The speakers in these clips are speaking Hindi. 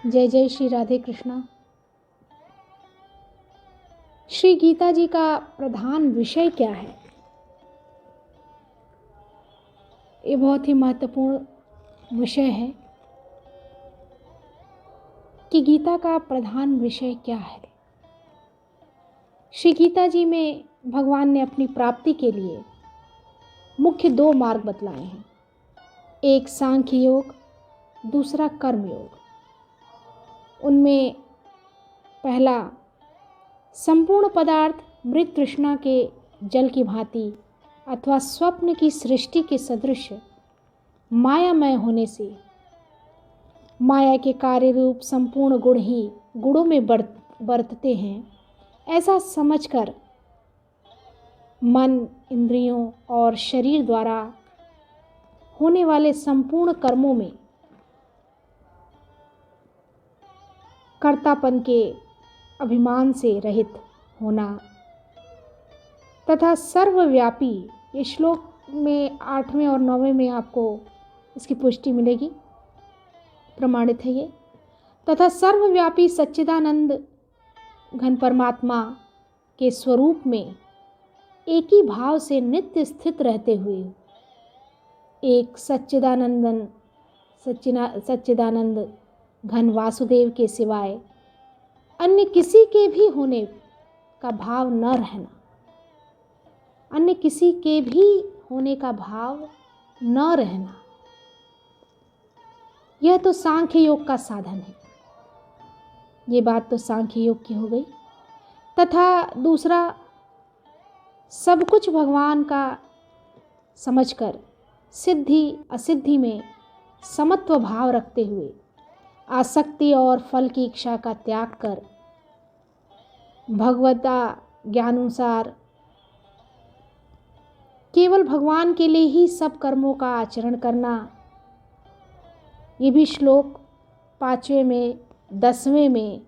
जय जय श्री राधे कृष्णा। श्री गीता जी का प्रधान विषय क्या है? ये बहुत ही महत्वपूर्ण विषय है कि गीता का प्रधान विषय क्या है। श्री गीता जी में भगवान ने अपनी प्राप्ति के लिए मुख्य दो मार्ग बतलाए हैं, एक सांख्य योग, दूसरा कर्म योग। उनमें पहला, संपूर्ण पदार्थ मृत तृष्णा के जल की भांति अथवा स्वप्न की सृष्टि के सदृश मायामय होने से माया के कार्य रूप संपूर्ण गुण ही गुणों में बरतते हैं, ऐसा समझकर मन, इंद्रियों और शरीर द्वारा होने वाले संपूर्ण कर्मों में कर्तापन के अभिमान से रहित होना तथा सर्वव्यापी। ये श्लोक में 8वें और 9वें में आपको इसकी पुष्टि मिलेगी, प्रमाणित है ये। तथा सर्वव्यापी सच्चिदानंद घन परमात्मा के स्वरूप में एक ही भाव से नित्य स्थित रहते हुए एक सच्चिदानंद घन वासुदेव के सिवाय अन्य किसी के भी होने का भाव न रहना, अन्य किसी के भी होने का भाव न रहना, यह तो सांख्य योग का साधन है। ये बात तो सांख्य योग की हो गई। तथा दूसरा, सब कुछ भगवान का समझकर सिद्धि असिद्धि में समत्व भाव रखते हुए आसक्ति और फल की इच्छा का त्याग कर भगवता ज्ञानुसार केवल भगवान के लिए ही सब कर्मों का आचरण करना। ये भी श्लोक 5वें में, 10वें में,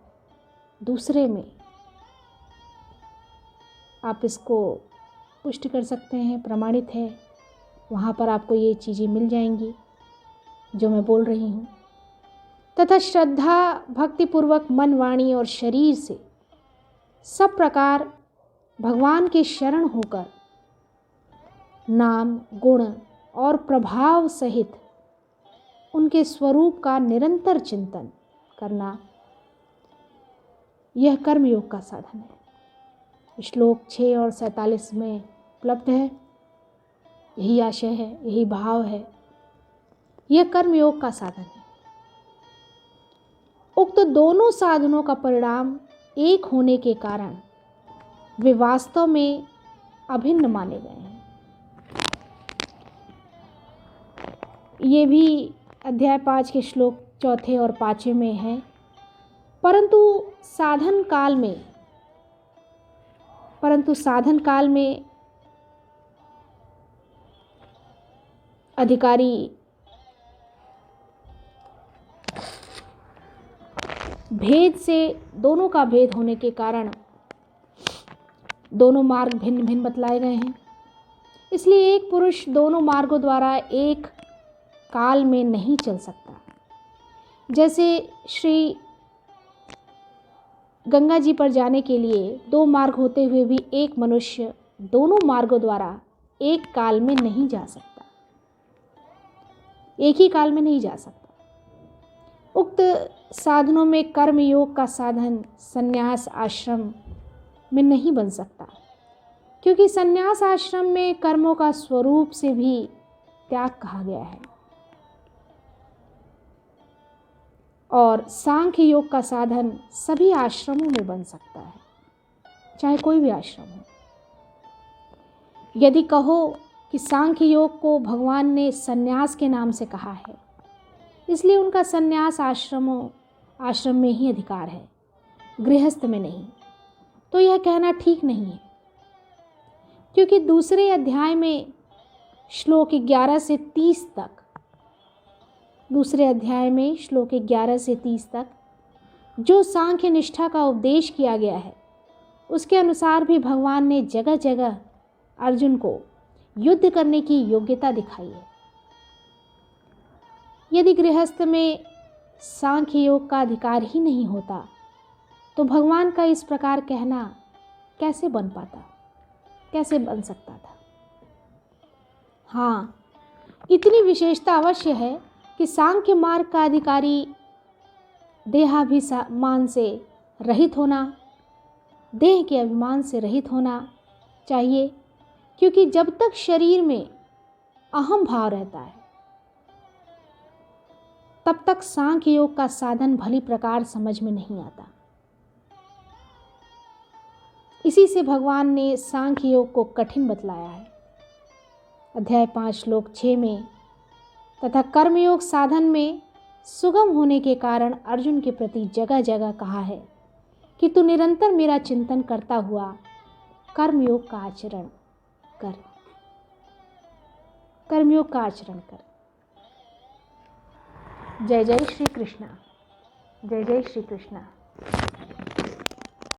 दूसरे में आप इसको पुष्ट कर सकते हैं, प्रमाणित है। वहाँ पर आपको ये चीज़ें मिल जाएंगी जो मैं बोल रही हूँ। तथा श्रद्धा भक्तिपूर्वक मन, वाणी और शरीर से सब प्रकार भगवान के शरण होकर नाम, गुण और प्रभाव सहित उनके स्वरूप का निरंतर चिंतन करना, यह कर्मयोग का साधन है। श्लोक 6 और 47 में उपलब्ध है। यही आशय है, यही भाव है, यह कर्मयोग का साधन है। उक्त दोनों साधनों का परिणाम एक होने के कारण वे वास्तव में अभिन्न माने गए हैं। ये भी अध्याय 5 के श्लोक 4 और 5 में है। परंतु साधन काल में अधिकारी भेद से, दोनों का भेद होने के कारण दोनों मार्ग भिन्न भिन्न बतलाए गए हैं। इसलिए एक पुरुष दोनों मार्गों द्वारा एक काल में नहीं चल सकता। जैसे श्री गंगा जी पर जाने के लिए दो मार्ग होते हुए भी एक मनुष्य दोनों मार्गों द्वारा एक काल में नहीं जा सकता, एक ही काल में नहीं जा सकता। उक्त साधनों में कर्म योग का साधन संन्यास आश्रम में नहीं बन सकता, क्योंकि संन्यास आश्रम में कर्मों का स्वरूप से भी त्याग कहा गया है। और सांख्य योग का साधन सभी आश्रमों में बन सकता है, चाहे कोई भी आश्रम हो। यदि कहो कि सांख्य योग को भगवान ने संन्यास के नाम से कहा है, इसलिए उनका संन्यास आश्रम में ही अधिकार है, गृहस्थ में नहीं, तो यह कहना ठीक नहीं है। क्योंकि दूसरे अध्याय में श्लोक 11 से 30 तक जो सांख्य निष्ठा का उपदेश किया गया है, उसके अनुसार भी भगवान ने जगह जगह अर्जुन को युद्ध करने की योग्यता दिखाई है। यदि गृहस्थ में सांख्य योग का अधिकार ही नहीं होता तो भगवान का इस प्रकार कहना कैसे बन पाता, कैसे बन सकता था। हाँ, इतनी विशेषता अवश्य है कि सांख्य मार्ग का अधिकारी देहाभिमान से रहित होना, देह के अभिमान से रहित होना चाहिए, क्योंकि जब तक शरीर में अहम भाव रहता है तब तक सांख्य योग का साधन भली प्रकार समझ में नहीं आता। इसी से भगवान ने सांख्य योग को कठिन बतलाया है अध्याय 5 श्लोक 6 में, तथा कर्मयोग साधन में सुगम होने के कारण अर्जुन के प्रति जगह जगह कहा है कि तू निरंतर मेरा चिंतन करता हुआ कर्मयोग का आचरण कर, कर्मयोग का आचरण कर। जय जय श्री कृष्णा, जय जय श्री कृष्णा।